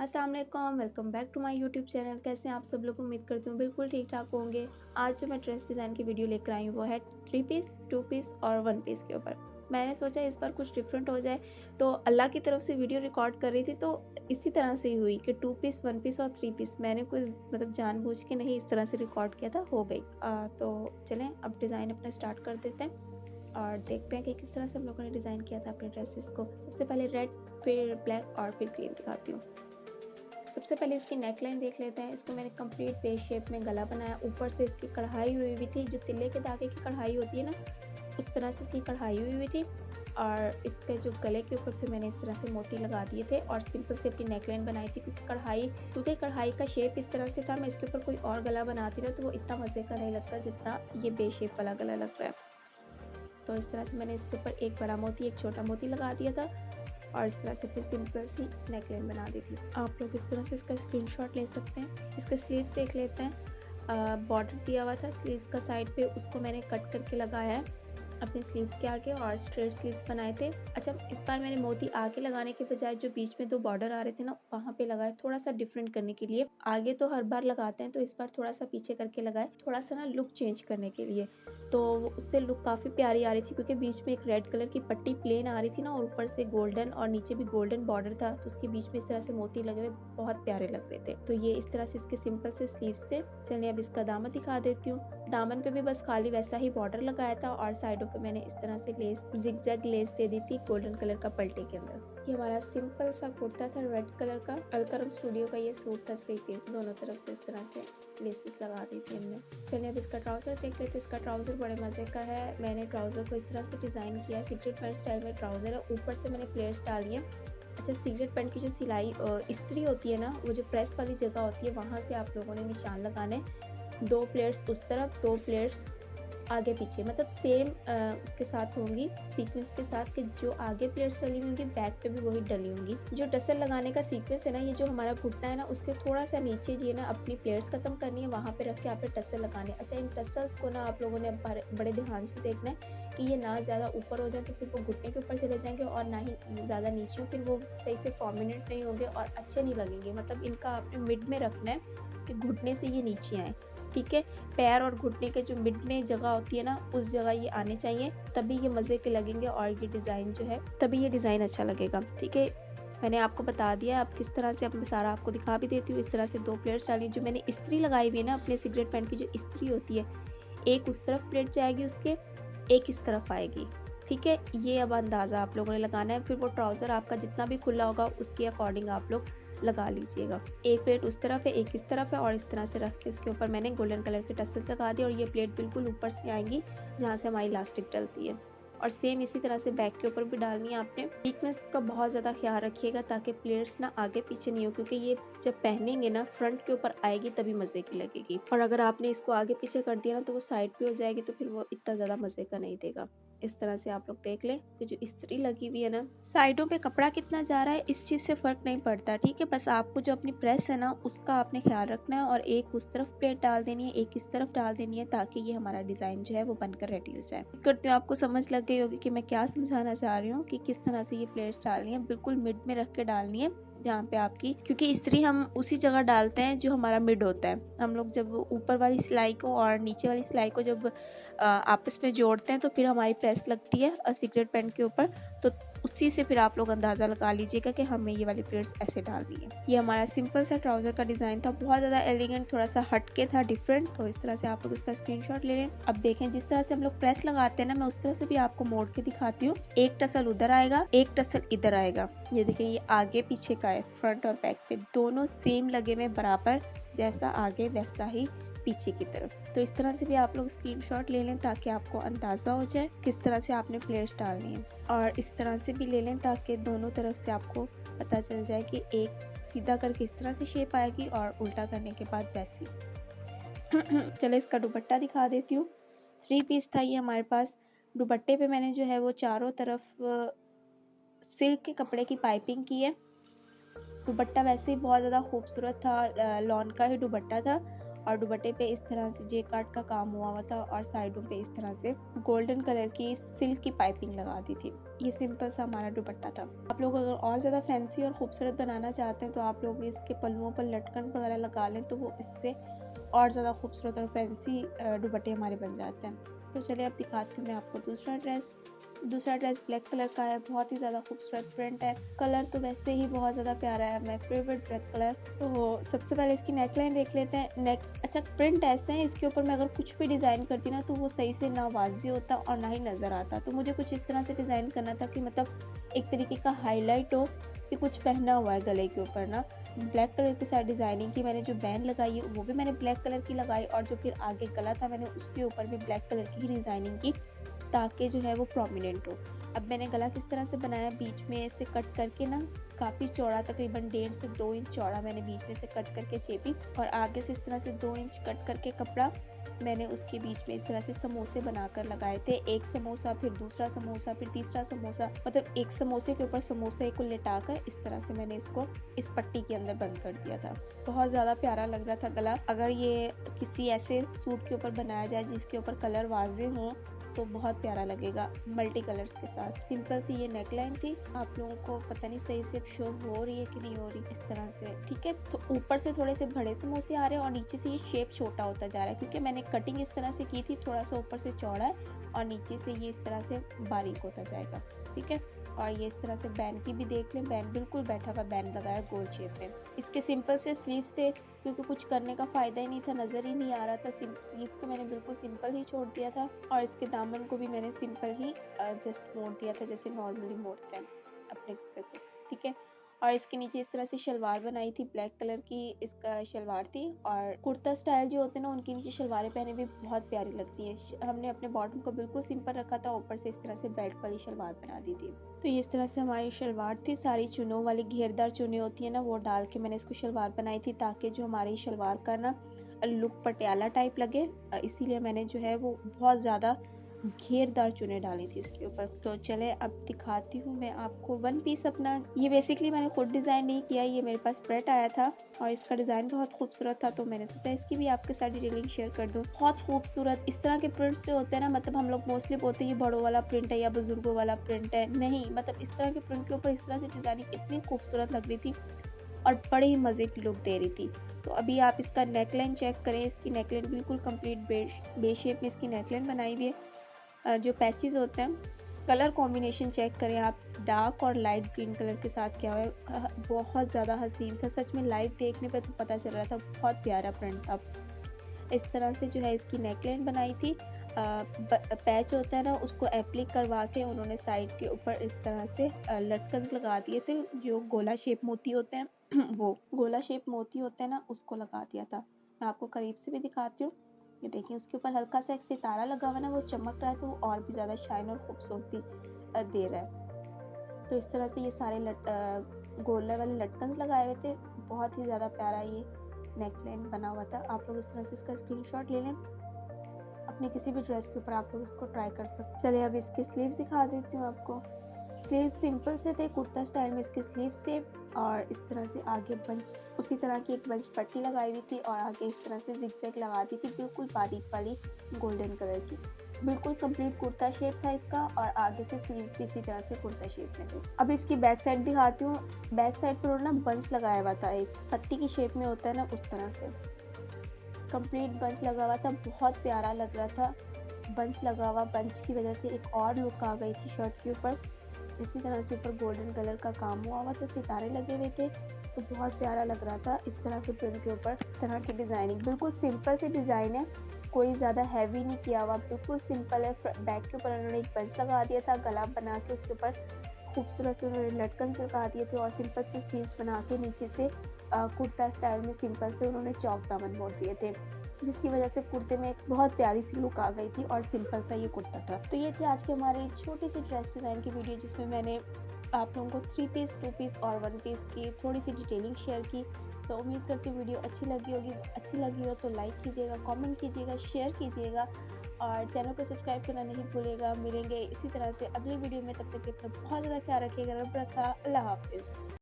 अस्सलाम वालेकुम, welcome back to my YouTube channel. कैसे हैं आप सब लोग? उम्मीद करती हूँ बिल्कुल ठीक ठाक होंगे। आज जो मैं ड्रेस डिज़ाइन की वीडियो लेकर आई हूँ वो है 3 पीस, 2 पीस और 1 पीस के ऊपर। मैंने सोचा इस बार कुछ डिफरेंट हो जाए, तो अल्लाह की तरफ से वीडियो रिकॉर्ड कर रही थी तो इसी तरह से ही हुई कि 2 पीस, 1 पीस और 3 पीस। मैंने कोई मतलब जानबूझ के नहीं इस तरह से रिकॉर्ड किया था, हो गई। तो चलें अब डिज़ाइन अपना स्टार्ट कर देते हैं और देखते हैं कि किस तरह से हम लोगों ने डिज़ाइन किया था अपने ड्रेसेस को। सबसे पहले रेड, फिर ब्लैक और फिर ग्रीन दिखाती हूँ। सबसे पहले इसकी नेकलाइन देख लेते हैं। इसको मैंने कंप्लीट बेस शेप में गला बनाया। ऊपर से इसकी कढ़ाई हुई हुई थी, जो तिल्ले के धागे की कढ़ाई होती है ना, उस तरह से इसकी कढ़ाई हुई हुई थी। और इसके जो गले के ऊपर फिर मैंने इस तरह से मोती लगा दिए थे और सिंपल से अपनी नेकलाइन बनाई थी, क्योंकि कढ़ाई का शेप इस तरह से था। मैं इसके ऊपर कोई और गला बनाती ना तो वो इतना मज़े का नहीं लगता जितना ये बेस शेप वाला गला लग रहा है। तो इस तरह से मैंने इसके ऊपर एक बड़ा मोती, एक छोटा मोती लगा दिया था और इस तरह से फिर सिंपल सी नेकलाइन बना दी थी। आप लोग इस तरह से इसका स्क्रीनशॉट ले सकते हैं। इसके स्लीव्स देख लेते हैं। बॉर्डर दिया हुआ था स्लीव्स का साइड पे, उसको मैंने कट करके लगाया है अपने स्लीव्स के आगे और स्ट्रेट स्लीव्स बनाए थे। अच्छा, इस बार मैंने मोती आगे लगाने के बजाय जो बीच में 2 बॉर्डर आ रहे थे ना, वहाँ पे लगाए, थोड़ा सा डिफरेंट करने के लिए। आगे तो हर बार लगाते हैं, तो इस बार थोड़ा सा पीछे करके लगाए, थोड़ा सा ना लुक चेंज करने के लिए। तो उससे लुक काफ़ी प्यारी आ रही थी, क्योंकि बीच में एक रेड कलर की पट्टी प्लेन आ रही थी ना और ऊपर से गोल्डन और नीचे भी गोल्डन बॉर्डर था, तो उसके बीच में इस तरह से मोती लगे हुए बहुत प्यारे लग रहे थे। तो ये इस तरह से इसके सिंपल से स्लीव्स थे। चलिए अब इसका दामन दिखा देती हूँ। दामन पे भी बस खाली वैसा ही बॉर्डर लगाया था और साइडों पे मैंने इस तरह से लेस, जिगजैग लेस दे दी थी गोल्डन कलर का पल्टे के अंदर। ये हमारा सिंपल सा कुर्ता था रेड कलर का। अलकरम स्टूडियो का ये सूट था 3 पीस। दोनों तरफ से इस तरह से लेसेस लगा दी थी हमने। चलिए अब इसका ट्राउज़र देख लेते हैं। इसका ट्राउज़र बड़े मज़े का है। मैंने ट्राउज़र को इस तरह से डिज़ाइन किया है, सीक्रेट पैंट स्टाइल में ट्राउज़र है। ऊपर से मैंने फ्लेयर्स डाली है। अच्छा, सीक्रेट पैंट की जो सिलाई इस्त्री होती है ना, वो जो प्रेस वाली जगह होती है, वहाँ से आप लोगों ने निशान लगाने। 2 प्लेट्स उस तरफ, 2 प्लेट्स आगे पीछे, मतलब सेम उसके साथ होंगी सीक्वेंस के साथ, कि जो आगे प्लेट्स डली होंगी बैक पे भी वही डली होंगी। जो टसल लगाने का सीक्वेंस है ना, ये जो हमारा घुटना है ना, उससे थोड़ा सा नीचे जी ना अपनी प्लेट्स खत्म करनी है, वहाँ पे रख के आप टसल लगाने। अच्छा, इन टसल्स को ना आप लोगों ने बड़े ध्यान से देखना है कि ये ना ज़्यादा ऊपर हो जाए तो फिर वो घुटने के ऊपर चले जाएंगे, और ना ही ज़्यादा नीचे हो, फिर वो सही से प्रोमिनेंट नहीं होंगे और अच्छे नहीं लगेंगे। मतलब इनका आपने मिड में रखना है कि घुटने से ये नीचे आए, ठीक है। पैर और घुटने के जो मिड में जगह होती है ना, उस जगह ये आने चाहिए, तभी ये मज़े के लगेंगे और ये डिज़ाइन जो है, तभी ये डिज़ाइन अच्छा लगेगा, ठीक है। मैंने आपको बता दिया अब किस तरह से, अब मैं सारा आपको दिखा भी देती हूँ। इस तरह से 2 प्लेट्स डाली। जो मैंने इस्त्री लगाई हुई है ना अपने सिगरेट पैंट की, जो इस्त्री होती है, एक उस तरफ प्लेट जाएगी उसके, एक इस तरफ आएगी, ठीक है। ये अब अंदाज़ा आप लोगों ने लगाना है। फिर वो ट्राउज़र आपका जितना भी खुला होगा उसके अकॉर्डिंग आप लोग लगा लीजिएगा। एक प्लेट उस तरफ है, एक इस तरफ है, और इस तरह से रख के उसके ऊपर मैंने गोल्डन कलर के टसल्स लगा दिए और ये प्लेट बिल्कुल ऊपर से आएंगी जहाँ से हमारी इलास्टिक डलती है। और सेम इसी तरह से बैक के ऊपर भी डालनी है आपने। थिकनेस का बहुत ज़्यादा ख्याल रखिएगा ताकि प्लेट्स ना आगे पीछे नहीं हो, क्योंकि ये जब पहनेंगे ना फ्रंट के ऊपर आएगी तभी मज़े की लगेगी, और अगर आपने इसको आगे पीछे कर दिया ना तो वो साइड पे हो जाएगी, तो फिर वो इतना ज़्यादा मज़े का नहीं देगा। इस तरह से आप लोग देख लें कि जो इस्त्री लगी हुई है ना, साइडों पे कपड़ा कितना जा रहा है इस चीज़ से फ़र्क नहीं पड़ता, ठीक है। बस आपको जो अपनी प्रेस है ना उसका आपने ख्याल रखना है, और एक उस तरफ प्लेट डाल देनी है, एक इस तरफ डाल देनी है, ताकि ये हमारा डिज़ाइन जो है वो बनकर रेडी हो जाए। करते हो आपको समझ लग गई होगी कि मैं क्या समझाना चाह रही हूँ, कि किस तरह से ये प्लेट्स डालनी है। बिल्कुल मिड में रख के डालनी है जहाँ पे आपकी, क्योंकि इस्त्री हम उसी जगह डालते हैं जो हमारा मिड होता है। हम लोग जब ऊपर वाली सिलाई को और नीचे वाली सिलाई को जब आपस में जोड़ते हैं तो फिर हमारी प्रेस लगती है सीक्रेट पैंट के ऊपर, तो उसी से फिर आप लोग अंदाज़ा लगा लीजिएगा कि हमें ये वाली प्लेट्स ऐसे डालनी है। ये हमारा सिंपल सा ट्राउज़र का डिज़ाइन था, बहुत ज़्यादा एलिगेंट, थोड़ा सा हटके था, डिफरेंट। तो इस तरह से आप लोग इसका स्क्रीनशॉट ले लें। अब देखें, जिस तरह से हम लोग प्रेस लगाते हैं ना, मैं उस तरह से भी आपको मोड़ के दिखाती हूँ। एक टसल उधर आएगा, एक टसल इधर आएगा। ये देखें, ये आगे पीछे का है, फ्रंट और बैक पे दोनों सेम लगे हुए बराबर, जैसा आगे वैसा ही पीछे की तरफ। तो इस तरह से भी आप लोग स्क्रीनशॉट ले लें ताकि आपको अंदाज़ा हो जाए किस तरह से आपने प्लेट्स डालनी है, और इस तरह से भी ले लें ताकि दोनों तरफ से आपको पता चल जाए कि एक सीधा करके इस तरह से शेप आएगी और उल्टा करने के बाद वैसी। चलो इसका दुपट्टा दिखा देती हूँ। 3 पीस था ये हमारे पास। दुपट्टे पे मैंने जो है वो चारों तरफ सिल्क के कपड़े की पाइपिंग की है। दुपट्टा वैसे ही बहुत ज़्यादा खूबसूरत था, लॉन का ही दुपट्टा था, और दुपट्टे पे इस तरह से जे कार्ड का काम हुआ हुआ था और साइडों पे इस तरह से गोल्डन कलर की सिल्क की पाइपिंग लगा दी थी। ये सिंपल सा हमारा दुपट्टा था। आप लोग अगर और ज़्यादा फैंसी और खूबसूरत बनाना चाहते हैं तो आप लोग इसके पल्लुओं पर लटकन वगैरह लगा लें, तो वो इससे और ज़्यादा खूबसूरत और फैंसी दुपट्टे हमारे बन जाते हैं। तो चलिए अब दिखाती हूँ मैं आपको दूसरा ड्रेस ब्लैक कलर का है। बहुत ही ज़्यादा खूबसूरत प्रिंट है। कलर तो वैसे ही बहुत ज़्यादा प्यारा है, माय फेवरेट ब्लैक कलर। तो सबसे पहले इसकी नेक लाइन देख लेते हैं। अच्छा, प्रिंट ऐसे है इसके ऊपर मैं अगर कुछ भी डिज़ाइन करती ना तो वो सही से ना वाज़ी होता और ना ही नज़र आता। तो मुझे कुछ इस तरह से डिज़ाइन करना था कि मतलब एक तरीके का हाईलाइट हो कि कुछ पहना हुआ है गले के ऊपर ना। ब्लैक कलर के साथ डिज़ाइनिंग की। मैंने जो बैंड लगाई है वो भी मैंने ब्लैक कलर की लगाई और जो फिर आगे गला था मैंने उसके ऊपर भी ब्लैक कलर की ही डिज़ाइनिंग की ताकि जो है वो प्रोमिनेंट हो। अब मैंने गला किस तरह से बनाया, बीच में से कट करके ना काफ़ी चौड़ा, तकरीबन 1.5 से 2 इंच चौड़ा मैंने बीच में से कट करके चेपी और आगे से इस तरह से 2 इंच कट करके कपड़ा मैंने उसके बीच में इस तरह से समोसे बनाकर लगाए थे। एक समोसा, फिर दूसरा समोसा, फिर तीसरा समोसा, मतलब एक समोसे के ऊपर समोसे को लिटाकर इस तरह से मैंने इसको इस पट्टी के अंदर बंद कर दिया था। बहुत ज़्यादा प्यारा लग रहा था गला। अगर ये किसी ऐसे सूट के ऊपर बनाया जाए जिसके ऊपर कलर वाज़े हों तो बहुत प्यारा लगेगा मल्टी कलर्स के साथ। सिंपल सी ये नेकलाइन थी। आप लोगों को पता नहीं सही से शो हो रही है कि नहीं हो रही, इस तरह से, ठीक है। तो ऊपर से थोड़े से बड़े समोसे आ रहे हैं और नीचे से ये शेप छोटा होता जा रहा है क्योंकि मैंने कटिंग इस तरह से की थी, थोड़ा सा ऊपर से चौड़ा है और नीचे से ये इस तरह से बारीक होता जाएगा, ठीक है। और ये इस तरह से बैंड की भी देख लें, बैंड बिल्कुल बैठा हुआ बैंड लगाया गोल शेप में। इसके सिंपल से स्लीव्स थे क्योंकि कुछ करने का फ़ायदा ही नहीं था, नज़र ही नहीं आ रहा था। स्लीव्स को मैंने बिल्कुल सिंपल ही छोड़ दिया था और इसके दामन को भी मैंने सिंपल ही जस्ट मोड़ दिया था जैसे नॉर्मली मोड़ते हैं अपने कपड़े को, ठीक है। और इसके नीचे इस तरह से शलवार बनाई थी, ब्लैक कलर की इसका शलवार थी और कुर्ता स्टाइल जो होते हैं ना उनके नीचे शलवारें पहने भी बहुत प्यारी लगती हैं। हमने अपने बॉटम को बिल्कुल सिंपल रखा था, ऊपर से इस तरह से बेल्ट वाली शलवार बना दी थी। तो ये इस तरह से हमारी शलवार थी, सारी चुनों वाली घेरदार चुनें होती है ना वो डाल के मैंने इसको शलवार बनाई थी ताकि जो हमारी शलवार का ना लुक पटियाला टाइप लगे। इसीलिए मैंने जो है वो बहुत ज़्यादा घेरदार चुने डाली थी इसके ऊपर। तो चले अब दिखाती हूँ मैं आपको वन पीस अपना। ये बेसिकली मैंने खुद डिज़ाइन नहीं किया, ये मेरे पास प्रिंट आया था और इसका डिज़ाइन बहुत खूबसूरत था तो मैंने सोचा इसकी भी आपके साथ डिटेलिंग शेयर कर दूँ। बहुत खूबसूरत इस तरह के प्रिंट्स जो होते हैं ना, मतलब हम लोग मोस्टली बोलते हैं ये बड़ों वाला प्रिंट है या बुजुर्गों वाला प्रिंट है, नहीं, मतलब इस तरह के प्रिंट के ऊपर इस तरह से डिज़ाइनिंग इतनी खूबसूरत लग रही थी और बड़े ही मज़े की लुक दे रही थी। तो अभी आप इसका नेकलाइन चेक करें, इसकी नेकलाइन बिल्कुल कंप्लीट बे शेप में इसकी नेकलाइन बनाई हुई है। जो पैचेस होते हैं, कलर कॉम्बिनेशन चेक करें आप, डार्क और लाइट ग्रीन कलर के साथ क्या है, बहुत ज़्यादा हसीन था सच में। लाइट देखने पे तो पता चल रहा था बहुत प्यारा प्रिंट था। इस तरह से जो है इसकी नेकलाइन बनाई थी। पैच होता है ना उसको एप्लिक करवा के उन्होंने साइड के ऊपर इस तरह से लटकन लगा दिए थे, जो गोला शेप मोती होते हैं वो गोला शेप मोती होते हैं ना उसको लगा दिया था। मैं आपको करीब से भी दिखाती हूँ। ये देखिए उसके ऊपर हल्का सा एक सितारा लगा हुआ है ना, वो चमक रहा है तो वो और भी ज़्यादा शाइन और खूबसूरती दे रहा है। तो इस तरह से ये सारे गोले वाले लटकन लगाए हुए थे। बहुत ही ज़्यादा प्यारा ये नेकलाइन बना हुआ था। आप लोग इस तरह से इसका स्क्रीनशॉट ले लें, अपने किसी भी ड्रेस के ऊपर आप लोग इसको ट्राई कर सकते। चलिए अब इसके स्लीव्स दिखा देती हूँ आपको। स्लीव्स सिंपल से थे, कुर्ता स्टाइल में इसके स्लीव्स थे और इस तरह से आगे बंच, उसी तरह की एक बंच पट्टी लगाई हुई थी और आगे इस तरह से जिगजैग लगा दी थी बिल्कुल बारीक वाली गोल्डन कलर की। बिल्कुल कंप्लीट कुर्ता शेप था इसका और आगे से स्लीव्स भी इसी तरह से कुर्ता शेप में थे। अब इसकी बैक साइड दिखाती हूँ। बैक साइड पर ना बंच लगाया हुआ था, एक पत्ती की शेप में होता है ना उस तरह से कंप्लीट बंच लगा हुआ था, बहुत प्यारा लग रहा था। बंच लगा हुआ, बंच की वजह से एक और लुक आ गई थी शर्ट के ऊपर। इसी तरह से ऊपर गोल्डन कलर का काम हुआ हुआ था, सितारे लगे हुए थे तो बहुत प्यारा लग रहा था। इस तरह के प्रिंट के ऊपर इस तरह की डिज़ाइनिंग, बिल्कुल सिंपल सी डिज़ाइन है, कोई ज़्यादा हैवी नहीं किया हुआ, बिल्कुल सिंपल है। बैक के ऊपर उन्होंने एक बंच लगा दिया था, गला बना के उसके ऊपर खूबसूरत से उन्होंने लटकन लगा दिए थे और सिंपल से स्लीव्स बना के नीचे से कुर्ता स्टाइल में सिंपल से उन्होंने चौक दामन मोड़ दिए थे, जिसकी वजह से कुर्ते में एक बहुत प्यारी सी लुक आ गई थी और सिंपल सा ये कुर्ता था। तो ये थी आज की हमारी छोटी सी ड्रेस डिज़ाइन की वीडियो जिसमें मैंने आप लोगों को 3 पीस, 2 पीस और 1 पीस की थोड़ी सी डिटेलिंग शेयर की। तो उम्मीद करती हूँ वीडियो अच्छी लगी होगी। अच्छी लगी हो तो लाइक कीजिएगा, कमेंट कीजिएगा, शेयर कीजिएगा और चैनल को सब्सक्राइब करना नहीं भूलिएगा। मिलेंगे इसी तरह से अगली वीडियो में, तब तक के अपना बहुत ज़्यादा ख्याल रखिएगा। रब रखा, अल्लाह हाफिज़।